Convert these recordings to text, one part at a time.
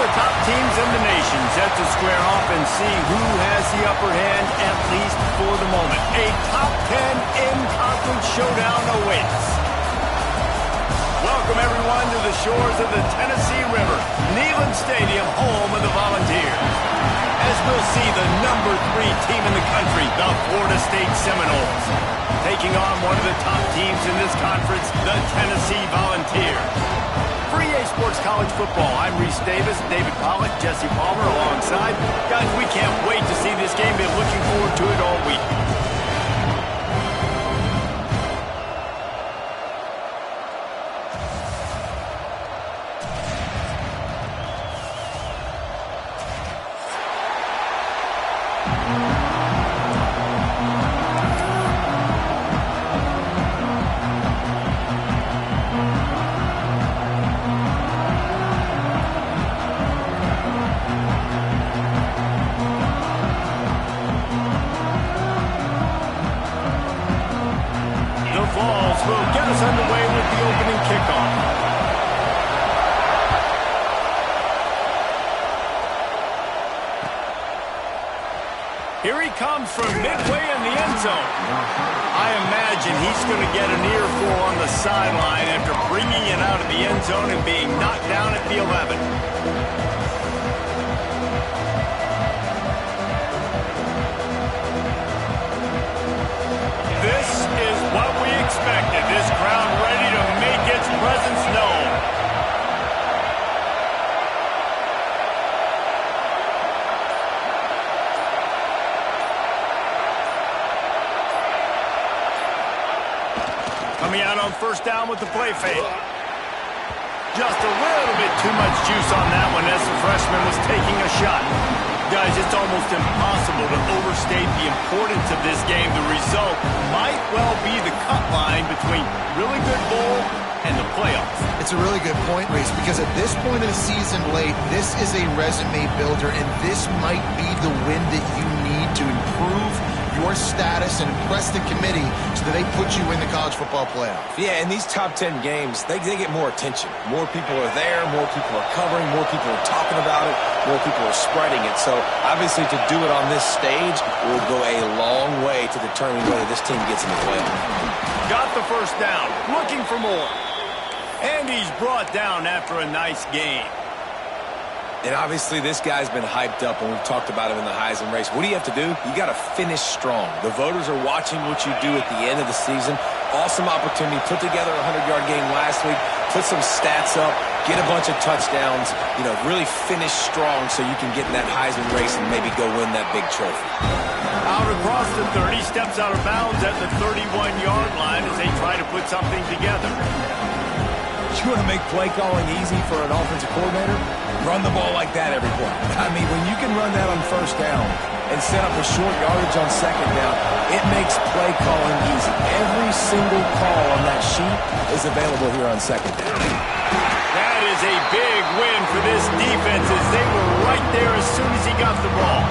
the top teams in the nation set to square off and see who has the upper hand, at least for the moment. A top 10 in-conference showdown awaits. Welcome, everyone, to the shores of the Tennessee River, Neyland Stadium, home of the Volunteers. As we'll see the number 3 team in the country, the Florida State Seminoles, taking on one of the top teams in this conference, the Tennessee Volunteers. For EA Sports College Football, I'm Reese Davis, David Pollack, Jesse Palmer alongside. Guys, we can't wait to see this game. Been looking forward to it all week. Will get us underway with the opening kickoff. Here he comes from midway in the end zone. I imagine he's going to get an earful on the sideline after bringing it out of the end zone and being knocked down at the 11. This is what we expected. This crowd ready to make its presence known. Coming out on first down with the play fake. Just a little bit too much juice on that one as the freshman was taking a shot. Guys, it's almost impossible to overstate the importance of this game. The result might well be the cut line between really good bowl and the playoffs. It's a really good point, Reese, because at this point of the season late, this is a resume builder, and this might be the win that you need to improve your status and impress the committee so that they put you in the college football playoff. Yeah, in these top 10 games, they get more attention. More people are there, more people are covering, more people are talking about it, more people are spreading it. So, obviously, to do it on this stage will go a long way to determine whether this team gets in the playoff. Got the first down, looking for more. And he's brought down after a nice game. And obviously, this guy's been hyped up, and we've talked about him in the Heisman race. What do you have to do? You got to finish strong. The voters are watching what you do at the end of the season. Awesome opportunity. Put together a 100-yard game last week. Put some stats up. Get a bunch of touchdowns. You know, really finish strong so you can get in that Heisman race and maybe go win that big trophy. Out across the 30, steps out of bounds at the 31-yard line as they try to put something together. You want to make play calling easy for an offensive coordinator? Run the ball like that every play. I mean, when you can run that on first down and set up a short yardage on second down, it makes play calling easy. Every single call on that sheet is available here on second down. That is a big win for this defense as they were right there as soon as he got the ball.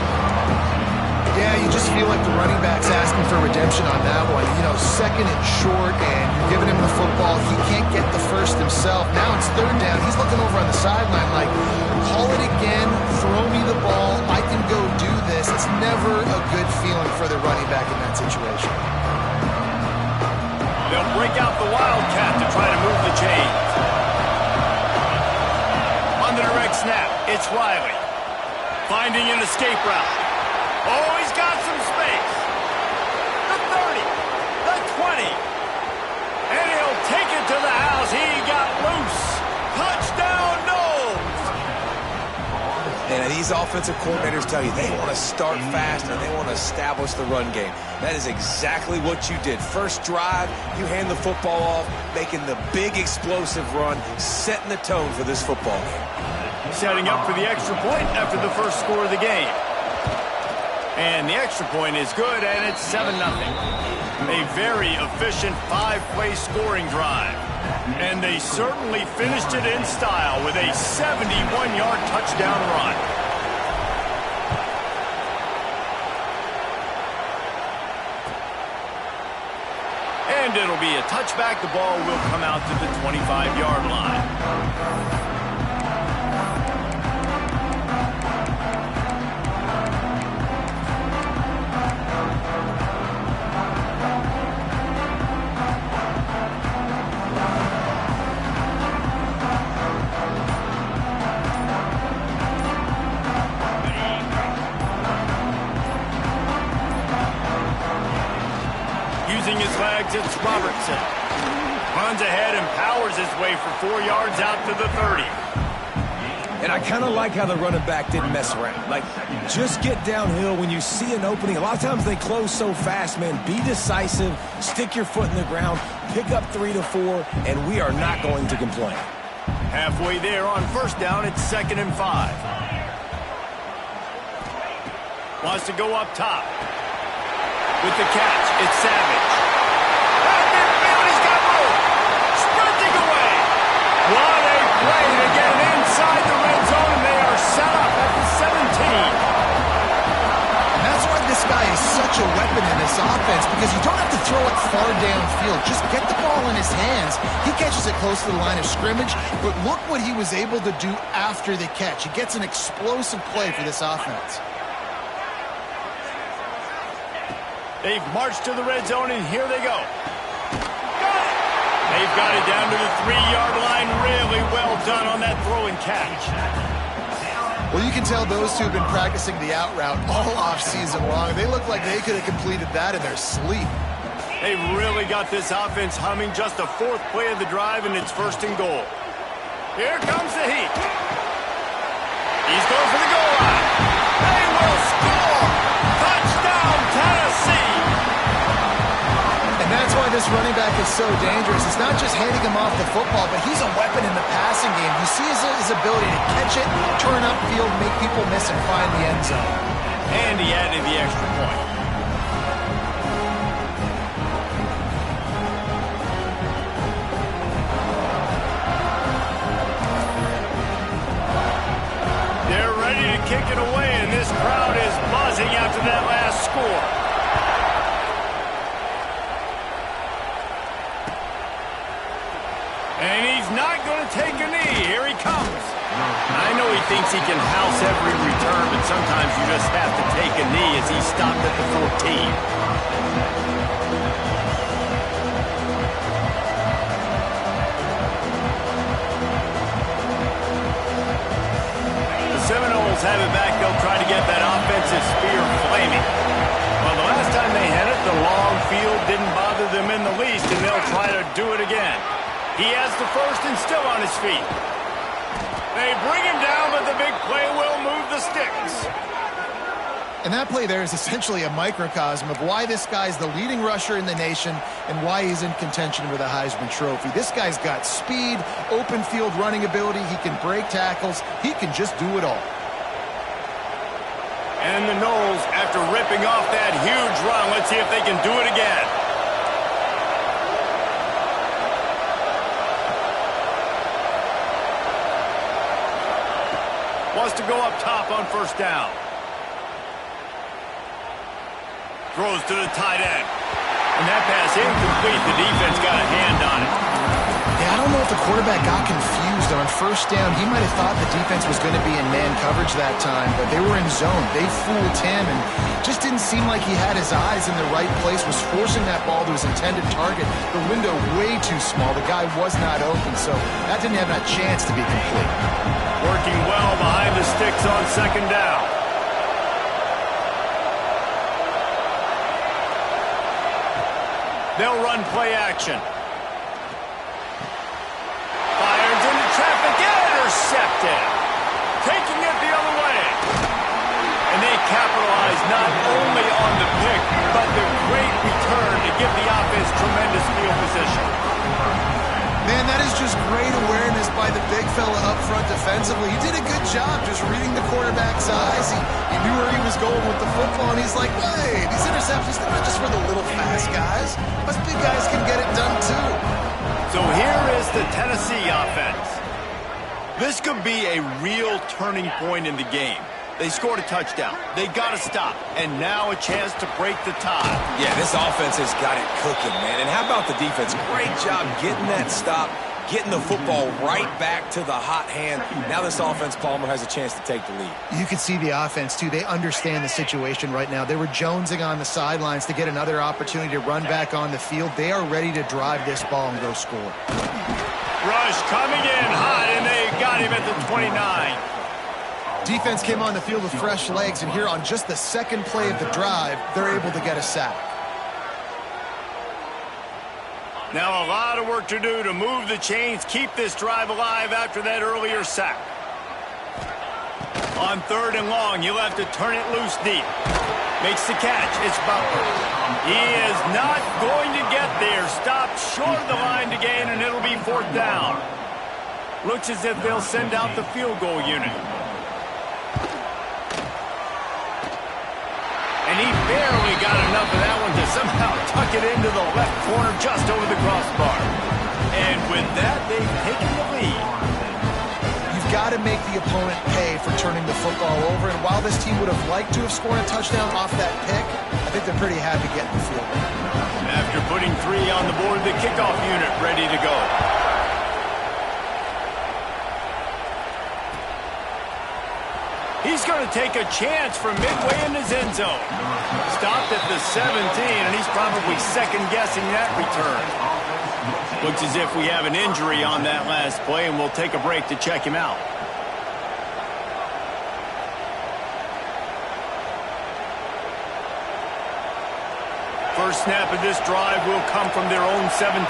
Yeah, you just feel like the running back's asking for redemption on that one. You know, second and short, and you're giving him the football. He can't get the first himself. Now it's third down. He's looking over on the sideline like, call it again, throw me the ball, I can go do this. It's never a good feeling for the running back in that situation. They'll break out the Wildcat to try to move the chains. On the direct snap, it's Riley. Finding an escape route. Oh, he's got some space. The 30, the 20. And he'll take it to the house. He got loose. Touchdown, Noles. And these offensive coordinators tell you they want to start fast and they want to establish the run game. That is exactly what you did. First drive, you hand the football off, making the big explosive run, setting the tone for this football game. Setting up for the extra point after the first score of the game. And the extra point is good, and it's 7-0. A very efficient 5-play scoring drive. And they certainly finished it in style with a 71-yard touchdown run. And it'll be a touchback. The ball will come out to the 25-yard line. 4 yards out to the 30. And I kind of like how the running back didn't mess around. Like, just get downhill when you see an opening. A lot of times they close so fast, man. Be decisive, stick your foot in the ground, pick up 3 to 4, and we are not going to complain. Halfway there on first down, it's 2nd and 5. Wants to go up top. With the catch, it's Savage. He's got room. Sprinting away. What a play to get it inside the red zone, and they are set up at the 17. And that's why this guy is such a weapon in this offense, because you don't have to throw it far downfield. Just get the ball in his hands. He catches it close to the line of scrimmage, but look what he was able to do after the catch. He gets an explosive play for this offense. They've marched to the red zone, and here they go. They've got it down to the 3-yard line. Really well done on that throw and catch. Well, you can tell those two have been practicing the out route all off-season long. They look like they could have completed that in their sleep. They've really got this offense humming. Just a 4th play of the drive, and it's 1st and goal. Here comes the heat. He's going for the goal line. They will score! Touchdown, Tennessee! And that's why this running back is so dangerous. It's not just handing him off the football, but he's a weapon in the passing game. You see his ability to catch it, turn upfield, make people miss, and find the end zone. And he added the extra point. They're ready to kick it away, and this crowd is buzzing after that last score. And he's not going to take a knee. Here he comes. I know he thinks he can house every return, but sometimes you just have to take a knee as he stopped at the 14. The Seminoles have it back. They'll try to get that offensive spear flaming. Well, the last time they had it, the long field didn't bother them in the least, and they'll try to do it again. He has the first and still on his feet. They bring him down, but the big play will move the sticks. And that play there is essentially a microcosm of why this guy's the leading rusher in the nation and why he's in contention with a Heisman Trophy. This guy's got speed, open field running ability. He can break tackles. He can just do it all. And the Noles, after ripping off that huge run, let's see if they can do it again. Wants to go up top on first down. Throws to the tight end. And that pass incomplete. The defense got a hand on it. Yeah, I don't know if the quarterback got confused on first down. He might have thought the defense was going to be in man coverage that time, but they were in zone. They fooled him and just didn't seem like he had his eyes in the right place, was forcing that ball to his intended target. The window way too small. The guy was not open, so that didn't have a chance to be complete. Working well behind the sticks on second down. They'll run play action. Fires into traffic, intercepted. Taking it the other way. And they capitalize not only on the pick, but the great return to give the offense tremendous field position. Man, that is just great awareness by the big fella up front defensively. He did a good job just reading the quarterback's eyes. He knew where he was going with the football, and he's like, hey, these interceptions, they're not just for the little fast guys. Us big guys can get it done, too. So here is the Tennessee offense. This could be a real turning point in the game. They scored a touchdown. They got to stop. And now a chance to break the tie. Yeah, this offense has got it cooking, man. And how about the defense? Great job getting that stop, getting the football right back to the hot hand. Now this offense, Palmer, has a chance to take the lead. You can see the offense, too. They understand the situation right now. They were jonesing on the sidelines to get another opportunity to run back on the field. They are ready to drive this ball and go score. Rush coming in hot, and they got him at the 29. Defense came on the field with fresh legs, and here on just the second play of the drive, they're able to get a sack. Now a lot of work to do to move the chains, keep this drive alive after that earlier sack. On 3rd and long, you'll have to turn it loose deep. Makes the catch. It's Butler. He is not going to get there. Stopped short of the line to gain, and it'll be 4th down. Looks as if they'll send out the field goal unit. And he barely got enough of that one to somehow tuck it into the left corner just over the crossbar. And with that, they've taken the lead. You've got to make the opponent pay for turning the football over. And while this team would have liked to have scored a touchdown off that pick, I think they're pretty happy getting the field goal. After putting 3 on the board, the kickoff unit ready to go. He's going to take a chance from midway in his end zone. Stopped at the 17, and he's probably second-guessing that return. Looks as if we have an injury on that last play, and we'll take a break to check him out. First snap of this drive will come from their own 17.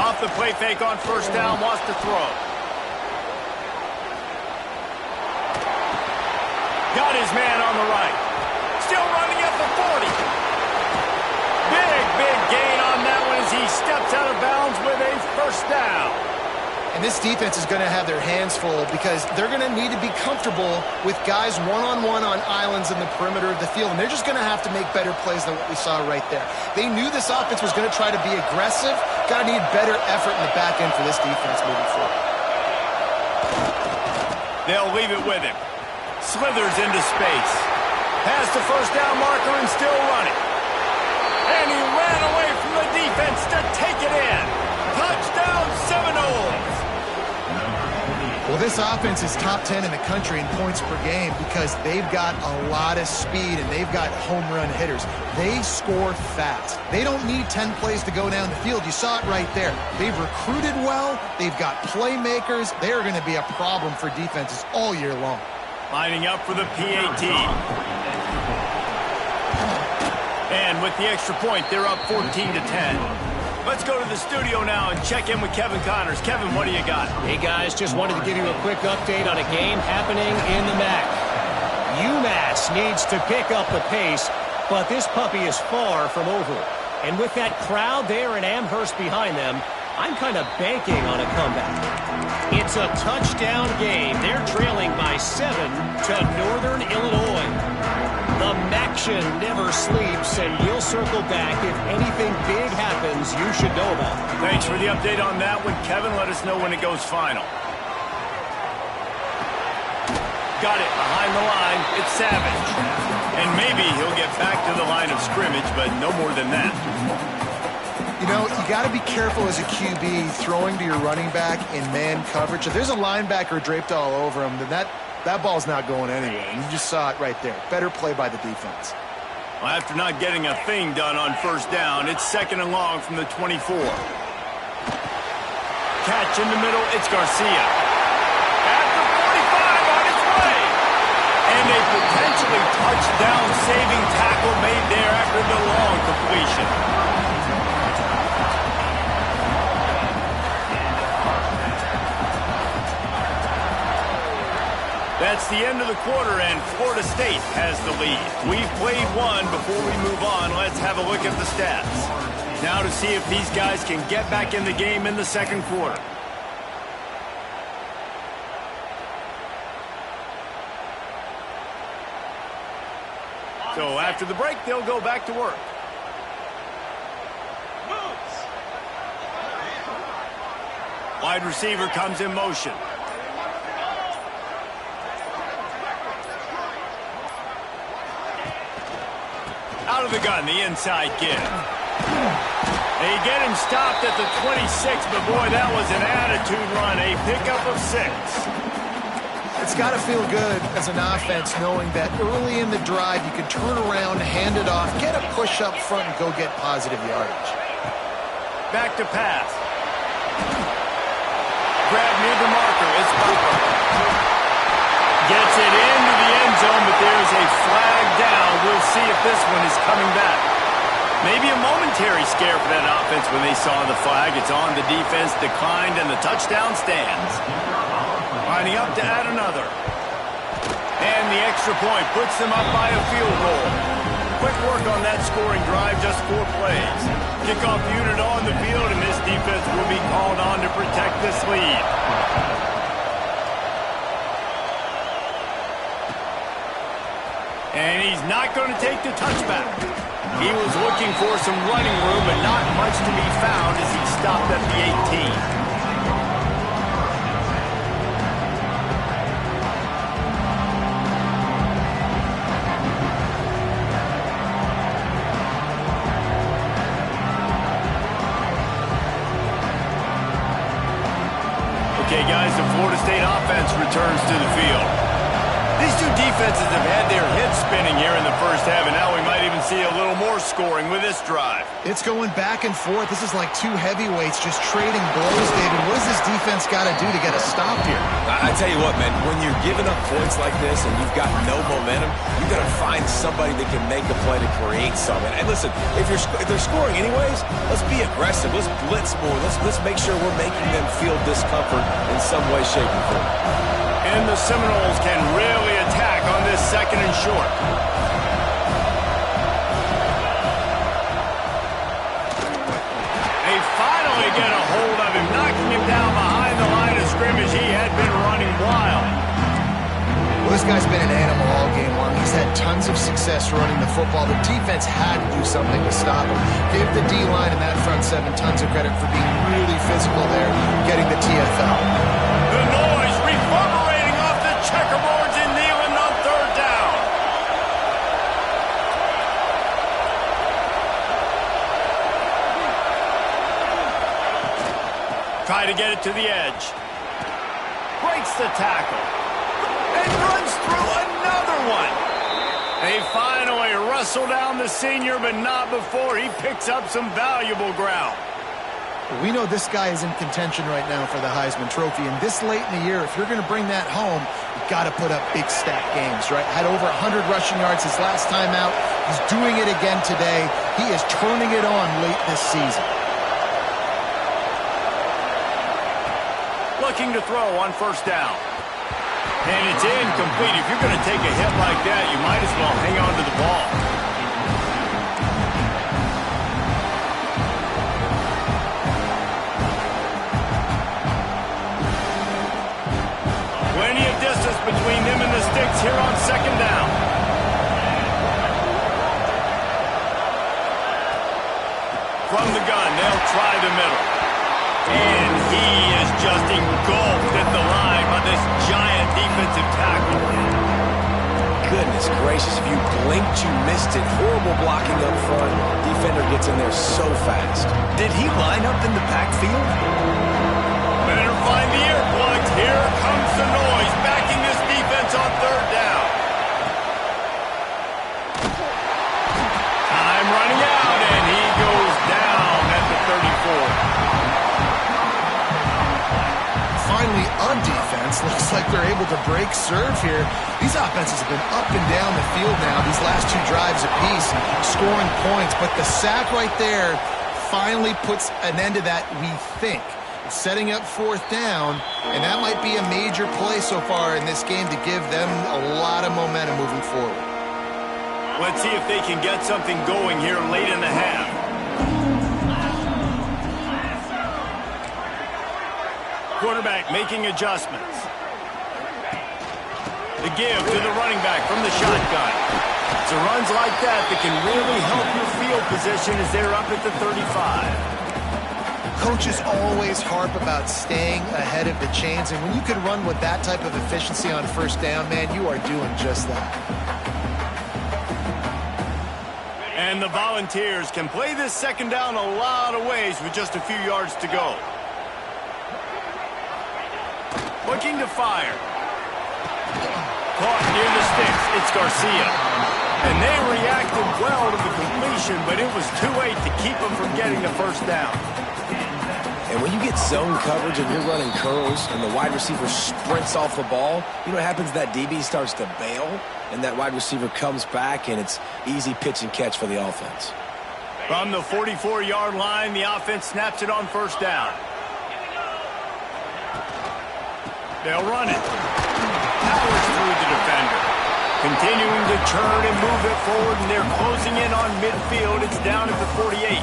Off the play fake on 1st down, wants to throw. Got his man on the right. Still running at the 40. Big gain on that one as he steps out of bounds with a 1st down. And this defense is going to have their hands full because they're going to need to be comfortable with guys one-on-one on islands in the perimeter of the field. And they're just going to have to make better plays than what we saw right there. They knew this offense was going to try to be aggressive. Got to need better effort in the back end for this defense moving forward. They'll leave it with him. Slithers into space. Past the 1st down marker and still running. And he ran away from the defense to take it in. Touchdown Seminoles! Well, this offense is top 10 in the country in points per game because they've got a lot of speed and they've got home run hitters. They score fast. They don't need 10 plays to go down the field. You saw it right there. They've recruited well. They've got playmakers. They are going to be a problem for defenses all year long. Lining up for the PAT. And with the extra point, they're up 14-10. Let's go to the studio now and check in with Kevin Connors. Kevin, what do you got? Hey, guys, just wanted to give you a quick update on a game happening in the MAC. UMass needs to pick up the pace, but this puppy is far from over. And with that crowd there in Amherst behind them, I'm kind of banking on a comeback. It's a touchdown game. They're trailing by 7 to Northern Illinois. The MACtion never sleeps, and we'll circle back if anything big happens you should know about. Thanks for the update on that one, Kevin. Let us know when it goes final. Got it behind the line. It's Savage. And maybe he'll get back to the line of scrimmage, but no more than that. You know, you got to be careful as a QB throwing to your running back in man coverage. If there's a linebacker draped all over him, then that ball's not going anywhere. You just saw it right there. Better play by the defense. Well, after not getting a thing done on 1st down, it's 2nd and long from the 24. Catch in the middle, it's Garcia. At the 45 on its way. And a potentially touchdown-saving tackle made there after the long completion. That's the end of the quarter, and Florida State has the lead. We've played one. Before we move on, let's have a look at the stats. Now to see if these guys can get back in the game in the 2nd quarter. So after the break, they'll go back to work. Wide receiver comes in motion. Out of the gun, the inside give. They get him stopped at the 26, but boy, that was an attitude run, a pickup of 6. It's got to feel good as an offense knowing that early in the drive you can turn around, hand it off, get a push up front, and go get positive yardage. Back to pass. Grab near the marker. It's Butler. gets it into the end zone, but there's a flag down. We'll see if this one is coming back. Maybe a momentary scare for that offense when they saw the flag. It's on, the defense declined, and the touchdown stands. Lining up to add another. And the extra point puts them up by a field goal. Quick work on that scoring drive, just 4 plays. Kickoff unit on the field, and this defense will be called on to protect this lead. And he's not going to take the touchback. He was looking for some running room, but not much to be found as he stopped at the 18. Okay, guys, the Florida State offense returns to the field. These two defenses have had their heads spinning here in the first half, and now we might even see a little more scoring with this drive. It's going back and forth. This is like two heavyweights just trading blows, David. What does this defense got to do to get a stop here? I tell you what, man, when you're giving up points like this and you've got no momentum, you've got to find somebody that can make a play to create something. And listen, if they're scoring anyways, let's be aggressive. Let's blitz more. Let's make sure we're making them feel discomfort in some way, shape, or form. And the Seminoles can really attack on this second and short. They finally get a hold of him, knocking him down behind the line of scrimmage. He had been running wild. Well, this guy's been an animal all game long. He's had tons of success running the football. The defense had to do something to stop him. Give the D-line and that front seven tons of credit for being really physical there, getting the TFL. The noise reverberating off the checkerboards in Neyland on third down. Try to get it to the edge. Breaks the tackle. And runs through another one. They finally wrestle down the senior, but not before he picks up some valuable ground. We know this guy is in contention right now for the Heisman Trophy, and this late in the year, if you're going to bring that home, you've got to put up big stat games, right? Had over 100 rushing yards his last time out. He's doing it again today. He is turning it on late this season. Looking to throw on first down. And it's incomplete. If you're going to take a hit like that, you might as well hang on to the ball. Plenty of distance between them and the sticks here on second down. From the gun, they'll try the middle. And he is just engulfed at the line by this giant defensive tackle. Goodness gracious, if you blinked, you missed it. Horrible blocking up front. Defender gets in there so fast. Did he line up in the backfield? Better find the ear plugs. Here comes the noise, backing this defense on third down. Time running out, and he goes down at the 34. Finally, on defense, looks like they're able to break serve here. These offenses have been up and down the field now, these last two drives apiece, scoring points. But the sack right there finally puts an end to that, we think. Setting up fourth down, and that might be a major play so far in this game to give them a lot of momentum moving forward. Let's see if they can get something going here late in the half. Quarterback making adjustments. The give to the running back from the shotgun. It's runs like that can really help your field position as they're up at the 35. Coaches always harp about staying ahead of the chains, and when you can run with that type of efficiency on first down, man, you are doing just that. And the Volunteers can play this second down a lot of ways with just a few yards to go. Looking to fire. Caught near the sticks. It's Garcia. And they reacted well to the completion, but it was too late to keep them from getting the first down. And when you get zone coverage and you're running curls and the wide receiver sprints off the ball, you know what happens? That DB starts to bail, and that wide receiver comes back, and it's easy pitch and catch for the offense. From the 44-yard line, the offense snaps it on first down. They'll run it. Powers through the defender. Continuing to turn and move it forward, and they're closing in on midfield. It's down at the 48.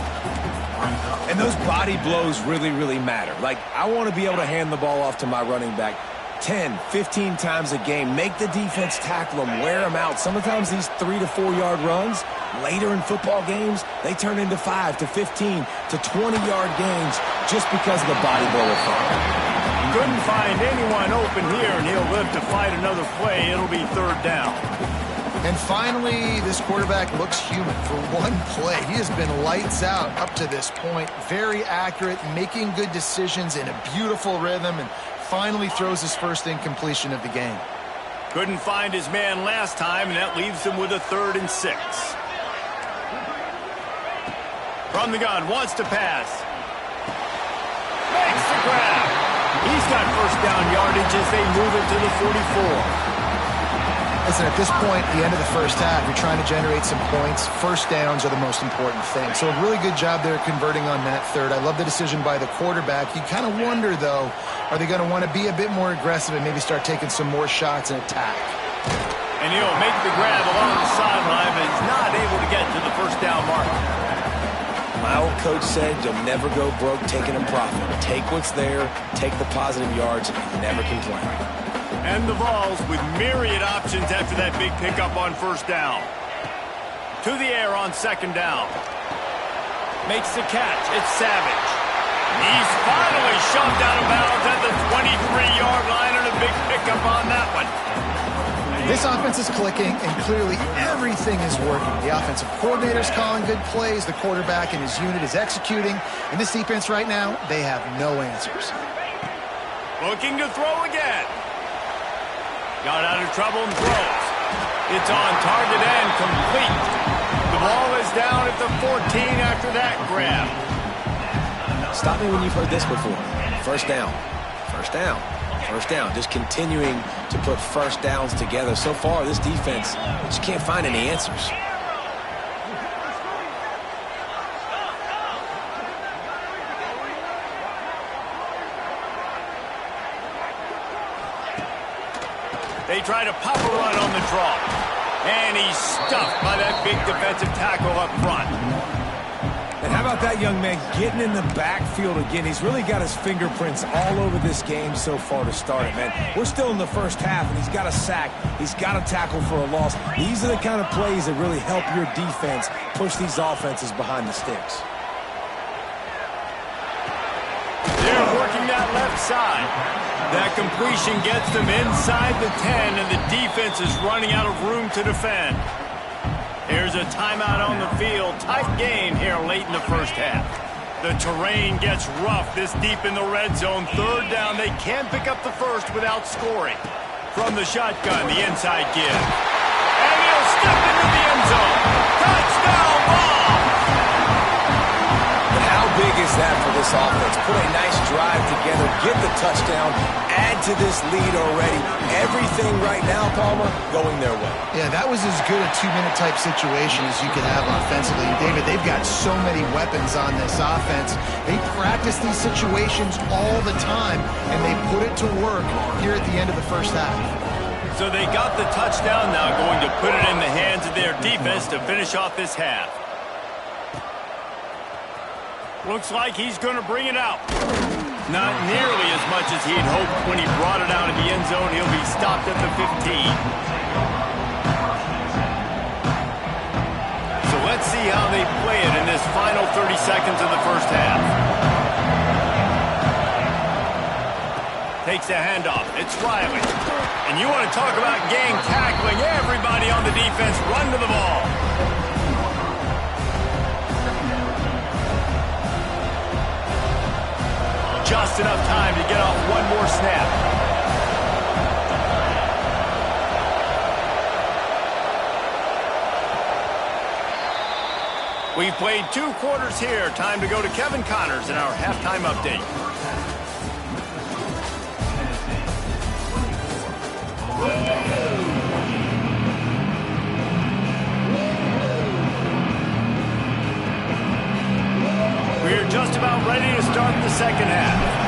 And those body blows really, really matter. Like, I want to be able to hand the ball off to my running back 10, 15 times a game. Make the defense tackle them, wear them out. Sometimes these 3 to 4 yard runs, later in football games, they turn into 5 to 15 to 20-yard gains just because of the body blow effect. Couldn't find anyone open here, and he'll live to fight another play. It'll be third down. And finally, this quarterback looks human for one play. He has been lights out up to this point. Very accurate, making good decisions in a beautiful rhythm, and finally throws his first incompletion of the game. Couldn't find his man last time, and that leaves him with a 3rd and 6. From the gun, wants to pass. Makes the grab. He's got first down yardage as they move it to the 44. Listen, at this point, the end of the first half, you're trying to generate some points. First downs are the most important thing. So a really good job there converting on that 3rd. I love the decision by the quarterback. You kind of wonder, though, are they going to want to be a bit more aggressive and maybe start taking some more shots and attack? And he'll make the grab along the sideline, but he's not able to get to the first down mark. My old coach said you'll never go broke taking a profit. Take what's there, take the positive yards, and never complain. And the Vols with myriad options after that big pickup on first down. To the air on second down. Makes the catch. It's Savage. He's finally shoved out of bounds at the 23-yard line, and a big pickup on that one. This offense is clicking, and clearly everything is working. The offensive coordinator's calling good plays. The quarterback and his unit is executing. And this defense right now, they have no answers. Looking to throw again. Got out of trouble and throws. It's on target and complete. The ball is down at the 14 after that grab. Stop me when you've heard this before. First down. First down. First down. Just continuing to put first downs together. So far, this defense just can't find any answers. They try to pop a run on the draw. And he's stuffed by that big defensive tackle up front. And how about that young man getting in the backfield again? He's really got his fingerprints all over this game so far to start it, man. We're still in the first half, and he's got a sack. He's got a tackle for a loss. These are the kind of plays that really help your defense push these offenses behind the sticks. They're working that left side. That completion gets them inside the 10, and the defense is running out of room to defend. Here's a timeout on the field. Tight game here late in the first half. The terrain gets rough this deep in the red zone. Third down, they can't pick up the first without scoring. From the shotgun, the inside give. And he'll step into the end zone. Touchdown ball! But how big is that for this offense? Put a nice drive together, get the touchdown, add to this lead already. Everything right now, Palmer, going their way. Yeah, that was as good a 2-minute type situation as you can have offensively. David, they've got so many weapons on this offense. They practice these situations all the time, and they put it to work here at the end of the first half. So they got the touchdown, now going to put it in the hands of their defense to finish off this half. Looks like he's going to bring it out. Not nearly as much as he had hoped when he brought it out in the end zone. He'll be stopped at the 15. So let's see how they play it in this final 30 seconds of the first half. Takes the handoff. It's Riley. And you want to talk about gang tackling. Everybody on the defense run to the ball. Just enough time to get off one more snap. We've played 2 quarters here. Time to go to Kevin Connors in our halftime update. We're just about ready to start the second half.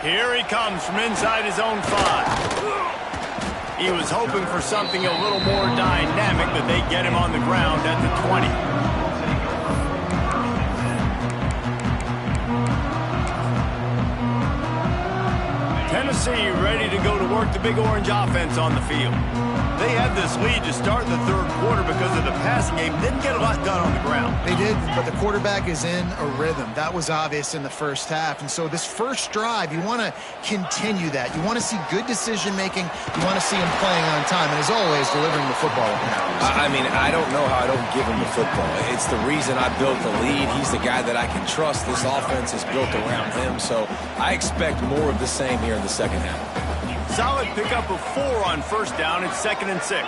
Here he comes from inside his own 5. He was hoping for something a little more dynamic, but they get him on the ground at the 20. Tennessee ready to go to work the Big Orange offense on the field. They had this lead to start the third quarter because of the passing game. Didn't get a lot done on the ground. They did, but the quarterback is in a rhythm. That was obvious in the first half. And so this first drive, you want to continue that. You want to see good decision-making. You want to see him playing on time. And as always, delivering the football. I mean, I don't know how I don't give him the football. It's the reason I built the lead. He's the guy that I can trust. This offense is built around him. So I expect more of the same here in the second half. Solid pickup of 4 on first down. It's 2nd and 6.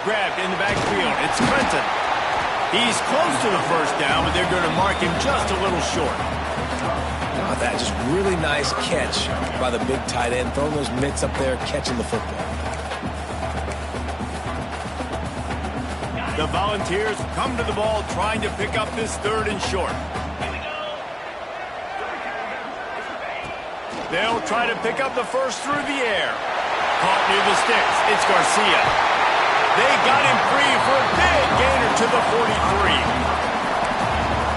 Grabbed in the backfield. It's Clinton. He's close to the first down, but they're going to mark him just a little short. That just really nice catch by the big tight end. Throwing those mitts up there, catching the football. The Volunteers come to the ball trying to pick up this 3rd and short. They'll try to pick up the first through the air. Caught near the sticks. It's Garcia. They got him free for a big gainer to the 43.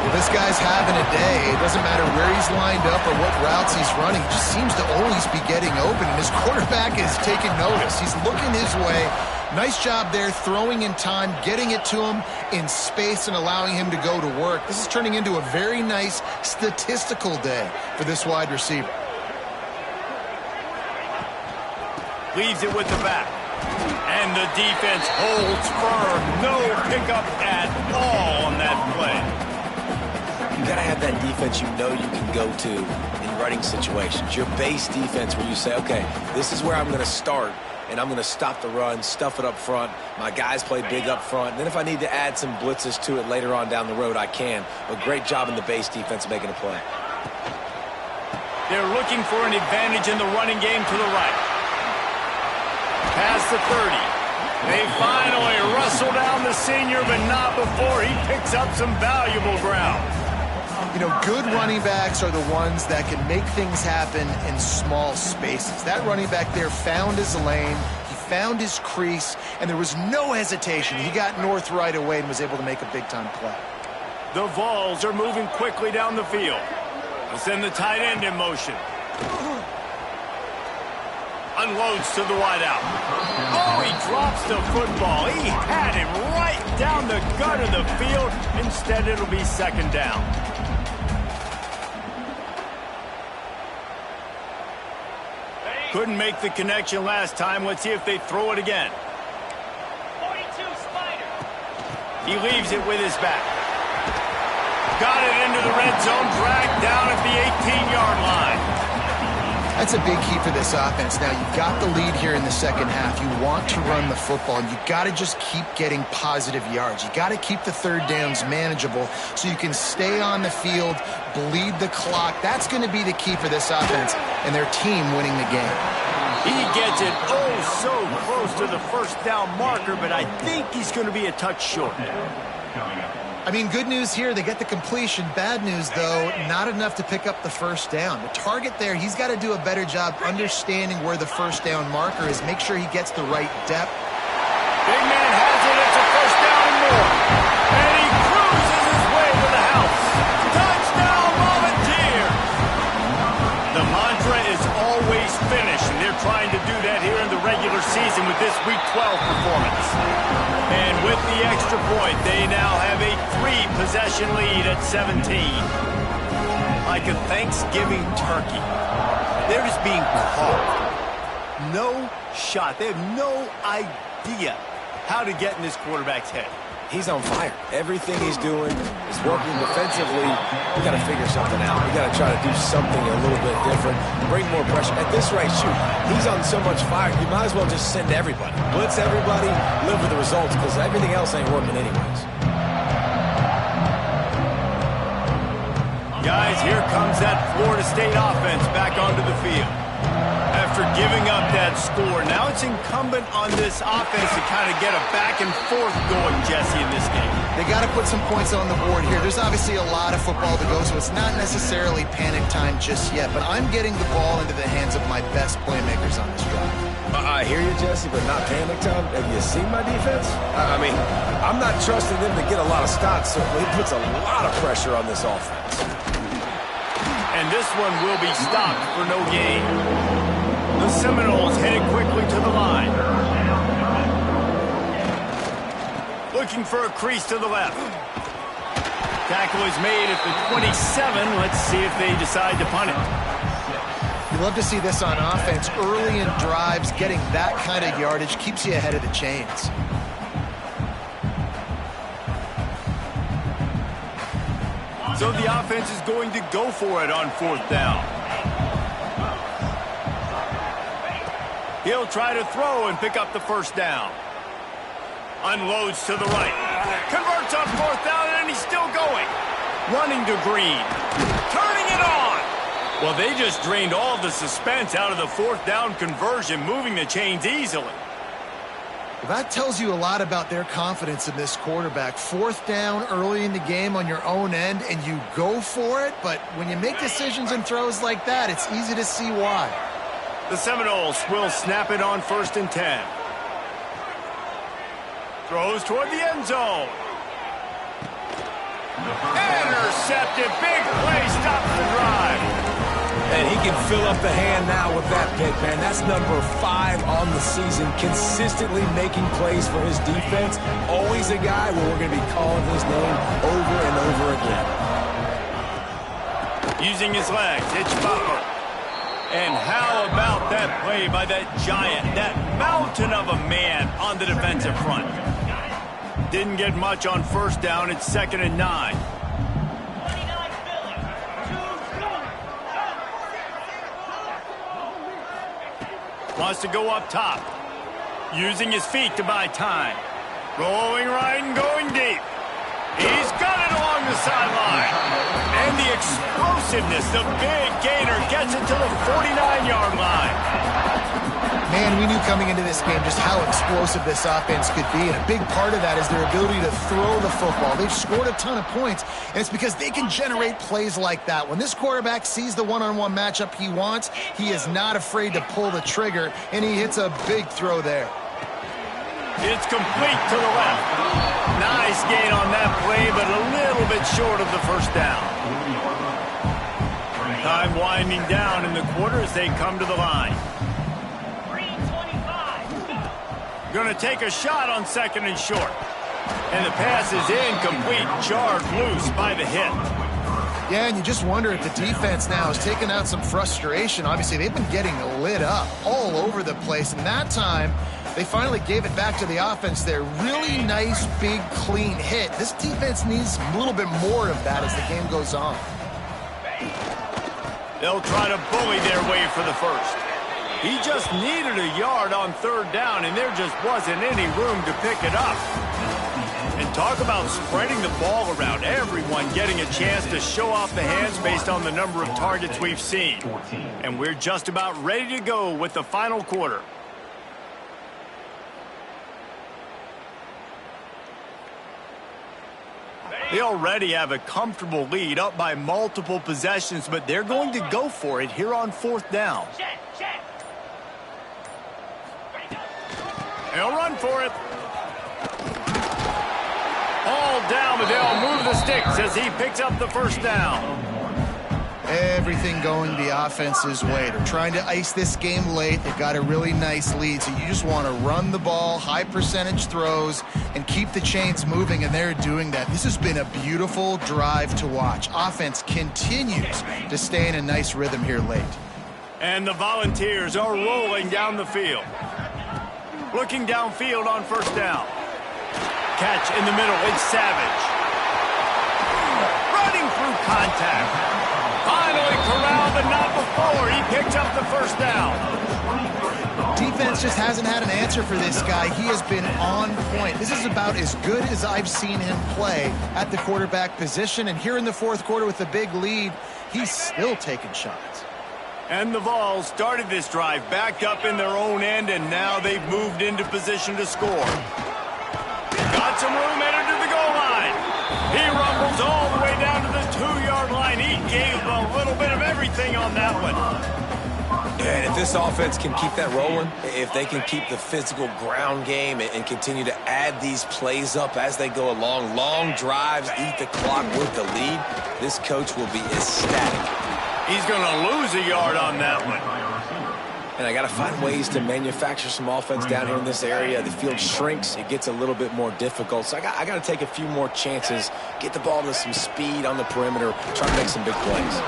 Well, this guy's having a day. It doesn't matter where he's lined up or what routes he's running. He just seems to always be getting open, and his quarterback is taking notice. He's looking his way. Nice job there, throwing in time, getting it to him in space and allowing him to go to work. This is turning into a very nice statistical day for this wide receiver. Leaves it with the back. And the defense holds firm. No pickup at all on that play. You got to have that defense you know you can go to in running situations. Your base defense where you say, okay, this is where I'm going to start, and I'm going to stop the run, stuff it up front. My guys play big up front. And then if I need to add some blitzes to it later on down the road, I can. But great job in the base defense making a play. They're looking for an advantage in the running game to the right. Past the 30. They finally wrestle down the senior, but not before he picks up some valuable ground. You know, good running backs are the ones that can make things happen in small spaces. That running back there found his lane, he found his crease, and there was no hesitation. He got north right away and was able to make a big-time play. The Vols are moving quickly down the field. They'll send the tight end in motion. Unloads to the wideout. Oh, he drops the football. He had him right down the gut of the field. Instead, it'll be 2nd down. Couldn't make the connection last time. Let's see if they throw it again. 42 Spider. He leaves it with his back. Got it into the red zone. Dragged down at the 18-yard line. That's a big key for this offense. Now, you've got the lead here in the second half. You want to run the football. You got to just keep getting positive yards. You got to keep the 3rd downs manageable so you can stay on the field, bleed the clock. That's going to be the key for this offense and their team winning the game. He gets it so close to the first down marker, but I think he's going to be a touch short. I mean, good news here, they get the completion. Bad news, though, not enough to pick up the first down. The target there, he's got to do a better job understanding where the first down marker is, make sure he gets the right depth. Big man has it, it's a first down and more. And he cruises his way to the house. Touchdown, Volunteer! The mantra is always finish, and they're trying to do that here in the regular season with this Week 12 performance. And with the extra point, they now have a 3-possession lead at 17. Like a Thanksgiving turkey. They're just being caught. No shot. They have no idea how to get in this quarterback's head. He's on fire. Everything he's doing is working defensively. We got to figure something out. We got to try to do something a little bit different, bring more pressure. At this rate, shoot, he's on so much fire, you might as well just send everybody. Blitz everybody, live with the results, because everything else ain't working anyways. Guys, here comes that Florida State offense back onto the field. After giving up that score, now it's incumbent on this offense to kind of get a back and forth going, Jesse, in this game. They got to put some points on the board here. There's obviously a lot of football to go, so it's not necessarily panic time just yet, but I'm getting the ball into the hands of my best playmakers on this drive. I hear you, Jesse, but not panic time. Have you seen my defense? I mean, I'm not trusting them to get a lot of stops, so it puts a lot of pressure on this offense. And this one will be stopped for no gain. The Seminoles headed quickly to the line. Looking for a crease to the left. Tackle is made at the 27. Let's see if they decide to punt it. You love to see this on offense. Early in drives, getting that kind of yardage keeps you ahead of the chains. So the offense is going to go for it on 4th down. He'll try to throw and pick up the 1st down. Unloads to the right. Converts on 4th down, and he's still going. Running to Green. Turning it on. Well, they just drained all the suspense out of the 4th down conversion, moving the chains easily. Well, that tells you a lot about their confidence in this quarterback. 4th down early in the game on your own end, and you go for it, but when you make decisions and throws like that, it's easy to see why. The Seminoles will snap it on 1st and 10. Throws toward the end zone. Intercepted. Big play stops the drive. And he can fill up the hand now with that pick, man. That's number 5 on the season, consistently making plays for his defense. Always a guy where we're going to be calling his name over and over again. Using his legs, it's Butler. And how about that play by that giant, that mountain of a man on the defensive front? Didn't get much on 1st down. It's 2nd and 9. Wants to go up top. Using his feet to buy time. Rolling right and going deep. He's got it along the sideline. And the explosiveness, the big gainer gets it to the 49-yard line. Man, we knew coming into this game just how explosive this offense could be, and a big part of that is their ability to throw the football. They've scored a ton of points, and it's because they can generate plays like that. When this quarterback sees the one-on-one matchup he wants, he is not afraid to pull the trigger, and he hits a big throw there. It's complete to the left. Nice gain on that play, but a little bit short of the 1st down. Time winding down in the quarter as they come to the line. Going to take a shot on 2nd and short. And the pass is incomplete, jarred loose by the hit. Yeah, and you just wonder if the defense now is taking out some frustration. Obviously, they've been getting lit up all over the place, and that time they finally gave it back to the offense there. Really nice, big, clean hit. This defense needs a little bit more of that as the game goes on. They'll try to bully their way for the 1st. He just needed a yard on 3rd down, and there just wasn't any room to pick it up. And talk about spreading the ball around. Everyone getting a chance to show off the hands based on the number of targets we've seen. And we're just about ready to go with the final quarter. They already have a comfortable lead, up by multiple possessions, but they're going to go for it here on 4th down. They'll run for it. All down, but they'll move the sticks as he picks up the 1st down. Everything going the offense's way. They're trying to ice this game late. They've got a really nice lead, so you just want to run the ball, high percentage throws, and keep the chains moving, and they're doing that. This has been a beautiful drive to watch. Offense continues to stay in a nice rhythm here late. And the Volunteers are rolling down the field. Looking downfield on 1st down. catch in the middle. It's Savage. Running through contact. Finally corralled, but not before. He picked up the first down. Defense just hasn't had an answer for this guy. He has been on point. This is about as good as I've seen him play at the quarterback position. And here in the fourth quarter with a big lead, he's still taking shots. And the Vols started this drive backed up in their own end, and now they've moved into position to score. Got some room headed to the goal line. He rumbles all the way down to the 2-yard line. He gave a little bit of everything on that one. And if this offense can keep that rolling, if they can keep the physical ground game and continue to add these plays up as they go along, long drives, eat the clock with the lead, this coach will be ecstatic. He's going to lose a yard on that one. And I got to find ways to manufacture some offense down here in this area. The field shrinks. It gets a little bit more difficult. So I got to take a few more chances, get the ball to some speed on the perimeter, try to make some big plays.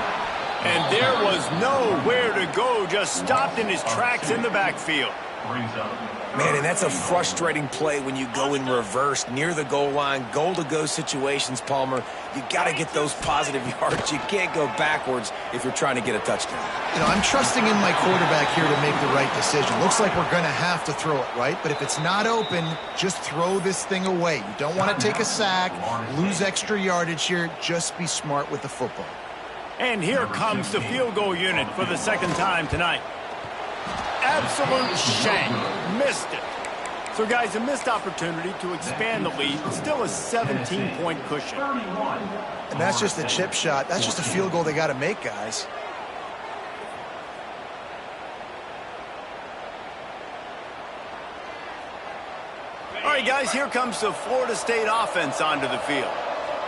And there was nowhere to go, just stopped in his tracks in the backfield. Man, and that's a frustrating play when you go in reverse near the goal line, goal-to-go situations, Palmer. You got to get those positive yards. You can't go backwards if you're trying to get a touchdown. You know, I'm trusting in my quarterback here to make the right decision. Looks like we're going to have to throw it, right? But if it's not open, just throw this thing away. You don't want to take a sack, lose extra yardage here. Just be smart with the football. And here comes the field goal unit for the second time tonight. Absolute shank. Missed it. So, guys, a missed opportunity to expand the lead. Still a 17-point cushion. And that's just a chip shot. That's just a field goal they got to make, guys. All right, guys, here comes the Florida State offense onto the field.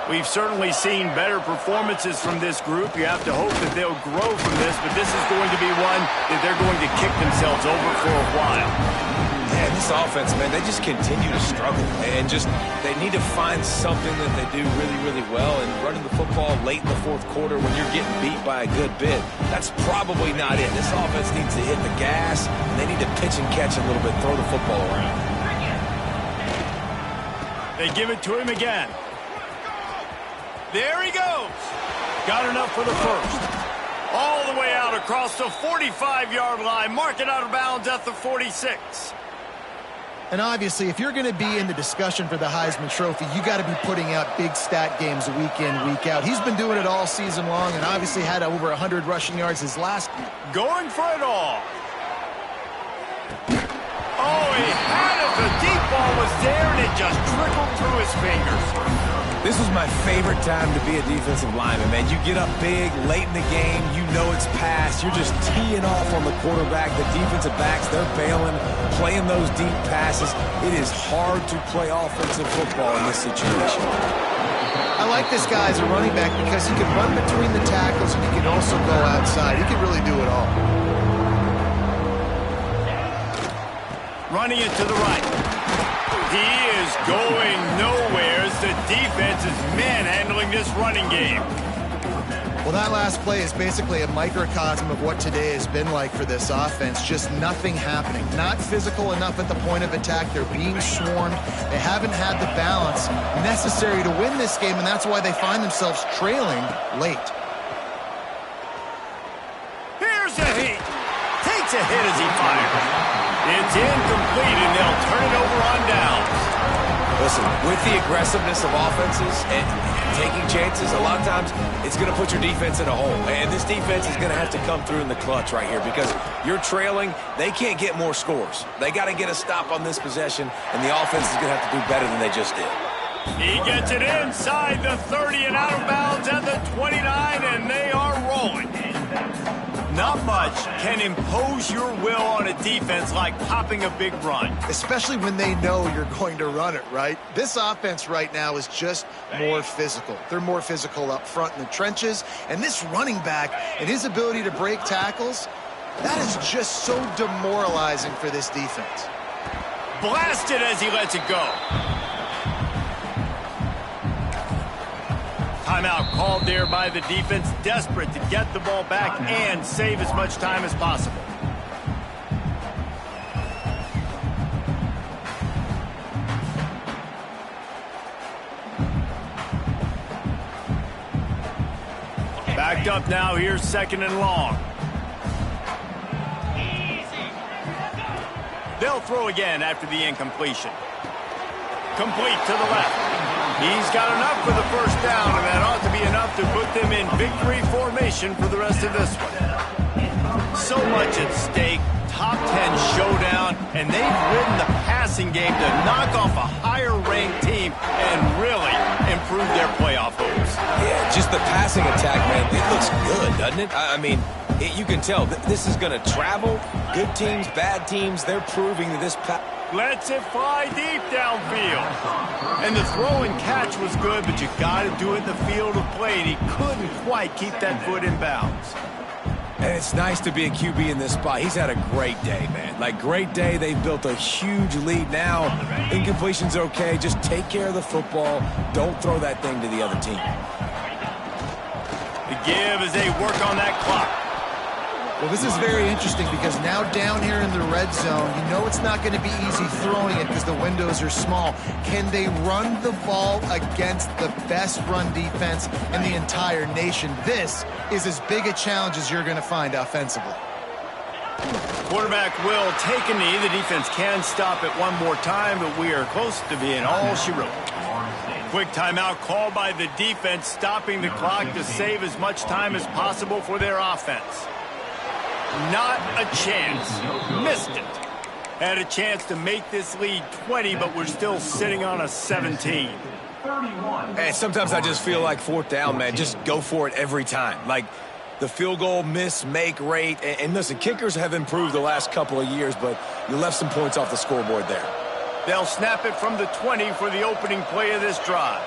We've certainly seen better performances from this group. You have to hope that they'll grow from this, but this is going to be one that they're going to kick themselves over for a while. Yeah, this offense, man, they just continue to struggle. And they need to find something that they do really, really well. And running the football late in the fourth quarter when you're getting beat by a good bit, that's probably not it. This offense needs to hit the gas, and they need to pitch and catch a little bit, throw the football around. They give it to him again. There he goes. Got enough for the first. All the way out across the 45-yard line. Mark it out of bounds at the 46. And obviously, if you're going to be in the discussion for the Heisman Trophy, you got to be putting out big stat games week in, week out. He's been doing it all season long and obviously had over 100 rushing yards his last year. Going for it all. Oh, he had it. The deep ball was there, and it just trickled through his fingers. This was my favorite time to be a defensive lineman, man. You get up big, late in the game, you know it's past. You're just teeing off on the quarterback. The defensive backs, they're bailing, playing those deep passes. It is hard to play offensive football in this situation. I like this guy as a running back because he can run between the tackles and he can also go outside. He can really do it all. Running it to the right. He is going nowhere as the defense is manhandling this running game. Well, that last play is basically a microcosm of what today has been like for this offense. Just nothing happening. Not physical enough at the point of attack. They're being swarmed. They haven't had the balance necessary to win this game, and that's why they find themselves trailing late. Here's a hit. Takes a hit as he fires. It's incomplete, and they'll turn it over on downs. Listen, with the aggressiveness of offenses and taking chances, a lot of times it's going to put your defense in a hole. And this defense is going to have to come through in the clutch right here because you're trailing. They can't get more scores. They got to get a stop on this possession, and the offense is going to have to do better than they just did. He gets it inside the 30 and out of bounds at the 29, and they are rolling. Not much can impose your will on a defense like popping a big run. Especially when they know you're going to run it, right? This offense right now is just more physical. They're more physical up front in the trenches. And this running back and his ability to break tackles, that is just so demoralizing for this defense. Blasted as he lets it go. Timeout called there by the defense, desperate to get the ball back and save as much time as possible. backed up now. Here's 2nd and long. They'll throw again after the incompletion. Complete to the left. He's got enough for the first down, and that ought to be enough to put them in victory formation for the rest of this one. So much at stake. Top 10 showdown, and they've ridden the passing game to knock off a higher-ranked team and really improve their playoff hopes. Yeah, just the passing attack, man, it looks good, doesn't it? I mean, you can tell this is going to travel. Good teams, bad teams, they're proving that this Lets it fly deep downfield. And the throw and catch was good, but you got to do it in the field of play, and he couldn't quite keep that foot in bounds. And it's nice to be a QB in this spot. He's had a great day, man. Like, great day. They've built a huge lead now. Incompletion's okay. Just take care of the football. Don't throw that thing to the other team. The give as they work on that clock. Well, this is very interesting because now down here in the red zone, you know it's not going to be easy throwing it because the windows are small. Can they run the ball against the best run defense in the entire nation? This is as big a challenge as you're going to find offensively. Quarterback will take a knee. The defense can stop it one more time, but we are close to being all she wrote. Quick timeout called by the defense, stopping the clock to save as much time as possible for their offense. Not a chance. Missed it. Had a chance to make this lead 20, but we're still sitting on a 17. And sometimes I just feel like 4th down, man. Just go for it every time. Like the field goal miss-make rate. And listen, kickers have improved the last couple of years, but you left some points off the scoreboard there. They'll snap it from the 20 for the opening play of this drive.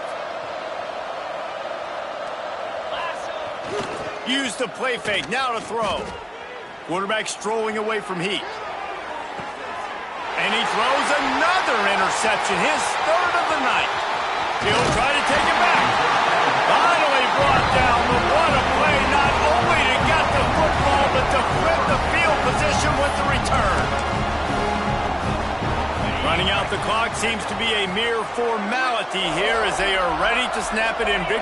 Use the play fake. Now to throw. Quarterback strolling away from Heat. And he throws another interception, his 3rd of the night. He'll try to take it back. Finally brought down, but what a play, not only to get the football, but to flip the field position with the return. Running out the clock seems to be a mere formality here as they are ready to snap it in victory.